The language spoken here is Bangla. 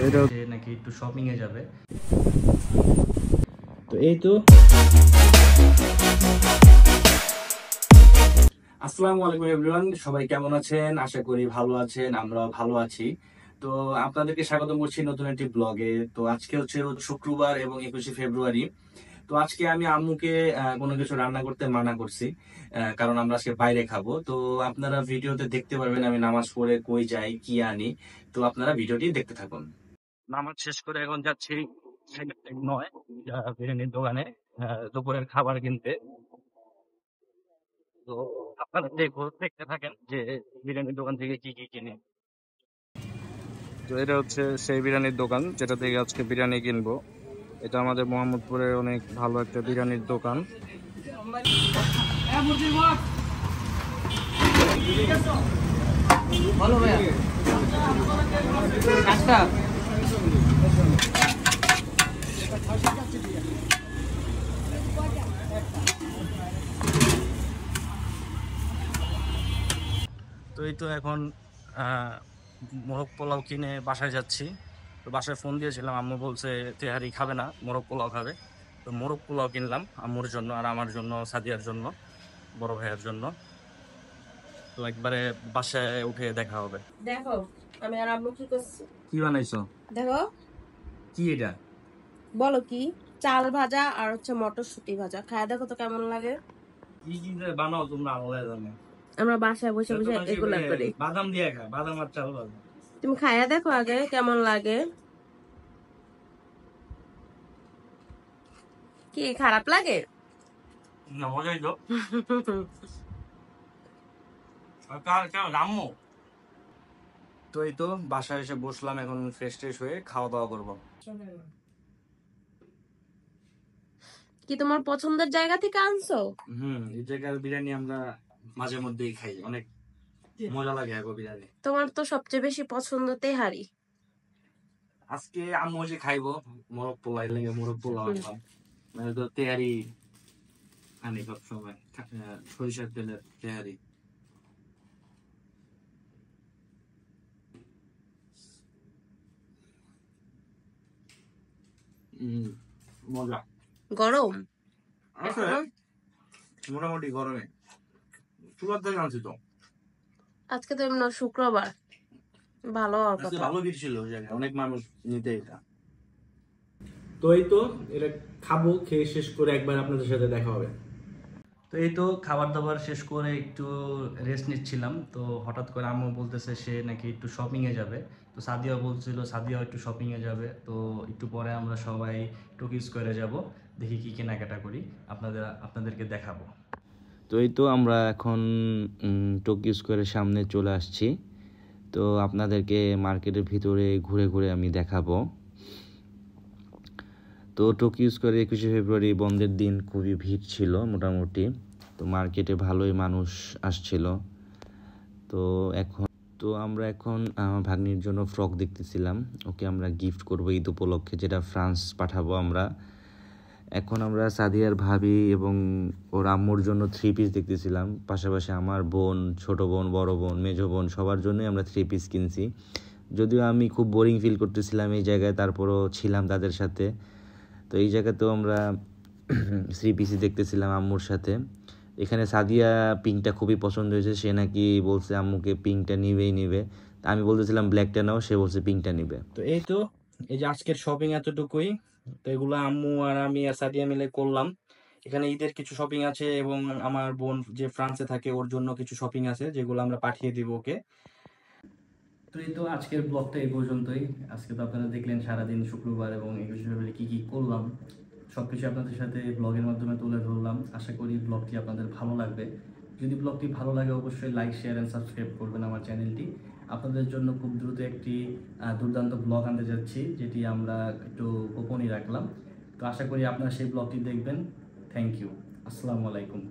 এটা নাকি একটু শপিং এ যাবে। তো এই তো আসসালামু আলাইকুম এভরিওয়ান, সবাই কেমন আছেন? আশা করি ভালো আছেন, আমরা ভালো আছি। তো আপনাদেরকে স্বাগত করছি নতুন একটি ব্লগে। তো আজকে হচ্ছে রোজ শুক্রবার এবং 21শে ফেব্রুয়ারি। তো আজকে আমি আম্মুকে কোনো কিছু রান্না করতে মানা করছি, কারণ আমরা আজকে বাইরে খাবো। তো আপনারা ভিডিওতে দেখতে পারবেন আমি নামাজ পড়ে কই যাই, কি আনি। তো আপনারা ভিডিওটি দেখতে থাকুন। নামাজ শেষ করে এখন যাচ্ছি 9 বিরিয়ানির দোকানে দুপুরের খাবার কিনতে। তো আপনারা দেখতে থাকেন যে বিরিয়ানির দোকান থেকে কি কি কিনে। তো এটা হচ্ছে সেই বিরিয়ানির দোকান যেটা থেকে আজকে বিরিয়ানি কিনবো। এটা আমাদের মোহাম্মদপুরের অনেক ভালো একটা বিরিয়ানির দোকান। ভালো ভাইয়া কাজটা তো এই তো এখন মোরগ পোলাও কিনে বাসায় যাচ্ছি। তো বাসায় ফোন দিয়েছিলাম, আম্মু বলছে তেহারি খাবে না, মোরগ পোলাও খাবে। তো মোরগ পোলাও কিনলাম আম্মুর জন্য আর আমার জন্য, সাদিয়ার জন্য, বড় ভাইয়ের জন্য। তো একবারে বাসায় উঠে দেখা হবে। দেখো আমি আর আম্মু কি করছি। কি বানাইছো? দেখো, কি এটা? বলো কি? চাল ভাজা আর হচ্ছে মটরশুঁটি ভাজা, খায় দেখো তো কেমন লাগে। কি কি যে বানাও তোমরা আলাদা জানো। আমরা বাসায় বসে বসে এগুলা করি। বাদাম দিয়ে খা, বাদাম আর চাল ভাজা। তুমি খায়া দেখো আগে কেমন লাগে। কি খারাপ লাগে? না, মজাই তো। রাম্মু। তো এই তো বাসায় এসে বসলাম, এখন ফ্রেশ ট্রেশ হয়ে খাওয়া দাওয়া করবো। কি তোমার পছন্দের জায়গা থেকে আনছো? এই জায়গার বিরিয়ানি আমরা মাঝে মধ্যেই খাই, অনেক মজা লাগে আগো বিরিয়ানি। তোমার তো সবচেয়ে বেশি পছন্দ তেহারি। আজকে আম্মু এসে খাইবো মোরগ পোলাও, লেগে মোরগ পোলাও আনলাম। মানে তো তেহারি আনি সবসময়, সরিষার তেলের তেহারি। মজা। গরম আছে মোটামুটি গরমে। চুলার থেকে আনছি তো। আজকে তো এমন শুক্রবার, ভালো হওয়ার আজকে কথা। ভালো ভিড় ছিল জায়গায়, অনেক মানুষ নিতে এটা। তো এই তো এটা খাবো, খেয়ে শেষ করে একবার আপনাদের সাথে দেখা হবে। তো এই তো খাবার দাবার শেষ করে একটু রেস্ট নিচ্ছিলাম। তো হঠাৎ করে আম্মু বলতেছে সে নাকি একটু শপিংয়ে যাবে। তো সাদিয়া বলছিল সাদিয়াও একটু শপিংয়ে যাবে। তো একটু পরে আমরা সবাই টকি স্কোয়ারে যাব, দেখি কি কেনাকাটা করি, আপনাদেরকে দেখাবো। তো এই তো আমরা এখন টকি স্কোয়ারের সামনে চলে আসছি। তো আপনাদেরকে মার্কেটের ভিতরে ঘুরে ঘুরে আমি দেখাবো। তো টোকিও স্কোয়ারে 21শে ফেব্রুয়ারি বন্ধের দিন খুবই ভিড় ছিল মোটামুটি। তো মার্কেটে ভালোই মানুষ আসছিল। তো আমরা এখন আমার ভাগ্নির জন্য ফ্রক দেখতেছিলাম, ওকে আমরা গিফট করবো ঈদ উপলক্ষে, যেটা ফ্রান্স পাঠাবো আমরা। এখন আমরা সাদিয়ার ভাবি এবং ওর আম্মুর জন্য 3 পিস দেখতেছিলাম, পাশাপাশি আমার বোন, ছোট বোন, বড় বোন, মেজো বোন, সবার জন্যই আমরা 3 পিস কিনছি। যদিও আমি খুব বোরিং ফিল করতেছিলাম এই জায়গায়, তারপরও ছিলাম তাদের সাথে। তো এই জায়গাতেও আমরা 3 পিসি দেখতেছিলাম আম্মুর সাথে। এখানে সাদিয়া পিঙ্কটা খুবই পছন্দ হয়েছে, সে নাকি বলছে আম্মুকে পিঙ্কটা নিবে। আমি বলতেছিলাম ব্ল্যাকটা নাও, সে বলছে পিঙ্কটা নিবে। তো এই তো এই যে আজকের শপিং এতটুকুই। তো এগুলো আম্মু আর আমি আর সাদিয়া মিলে করলাম। এখানে ঈদের কিছু শপিং আছে এবং আমার বোন যে ফ্রান্সে থাকে ওর জন্য কিছু শপিং আছে, যেগুলো আমরা পাঠিয়ে দিব ওকে। তো এই তো আজকের ব্লগটা এই পর্যন্তই। আজকে তো আপনারা দেখলেন সারাদিন শুক্রবার এবং 21শে ফেব্রুয়ারি কি কি করলাম, সবকিছু আপনাদের সাথে ব্লগের মাধ্যমে তুলে ধরলাম। আশা করি ব্লগটি আপনাদের ভালো লাগবে। যদি ব্লগটি ভালো লাগে অবশ্যই লাইক, শেয়ার অ্যান্ড সাবস্ক্রাইব করবেন আমার চ্যানেলটি। আপনাদের জন্য খুব দ্রুত একটি দুর্দান্ত ব্লগ আনতে যাচ্ছি, যেটি আমরা একটু গোপনই রাখলাম। তো আশা করি আপনারা সেই ব্লগটি দেখবেন। Thank you. আসসালামু আলাইকুম।